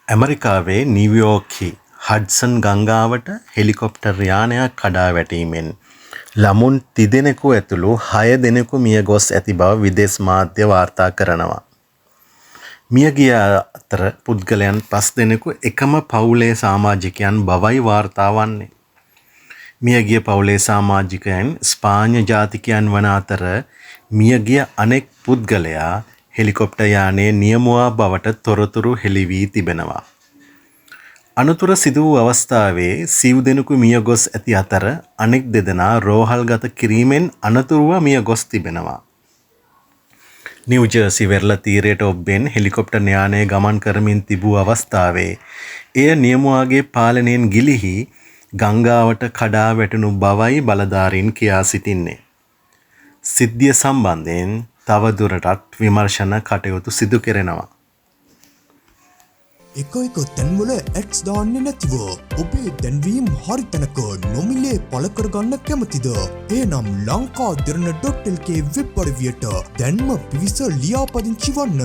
ඇමරිකාවේ නිව්යෝර්ක්හි Hudson ගංගාවට helicopter යානයක් කඩා වැටීමෙන් ළමුන් තිදෙනෙකු ඇතුළු 6 දෙනෙකු මිය ගොස් ඇති බව විදේශ මාධ්‍ය වාර්තා කරනවා. මියගිය අතර පුද්ගලයන් 5 දෙනෙකු එකම පවුලේ සමාජිකයන් බවයි වාර්තා වන්නේ. මියගිය පවුලේ සමාජිකයන් ස්පාඤ්ඤ ජාතිකයන් වන අතර මියගිය අනෙක් පුද්ගලයා හෙලිකොප්ටර් යානයේ නියමුවා බවට තොරතුරු හෙළි වී තිබෙනවා. අනතුර සිදු වූ අවස්ථාවේ සිව් දෙනෙකු මිය ගොස් ඇති අතර අනෙක් දෙදෙනා රෝහල්ගත කිරීමෙන් අනතුරුව මිය ගොස් තිබෙනවා. නිව්ජර්සි වෙරළ තීරයට ඔබ්බෙන් හෙලිකොප්ටර් යානය ගමන් කරමින් තිබූ අවස්ථාවේ එය නියමුවාගේ පාලනයෙන් ගිලිහි ගංගාවට කඩා වැටුණු බවයි බලධාරීන් කියා සිටින්නේ. සිද්ධිය සම්බන්ධයෙන් තවදුරටත් විමර්ශන කටයුතු සිදු කෙරෙනවා. එක තැන්වල ඇඩ්ස් දාන්නේ නැතිව ඔබේ දැන්වීම් හරි තැනක නොමිලේ පළ කරගන්න කැමතිද? එහෙනම් ලංකාදෙරණ.lk වෙබ් අඩවියට දැන්ම පිවිස ලියාපදිංචි වන්න.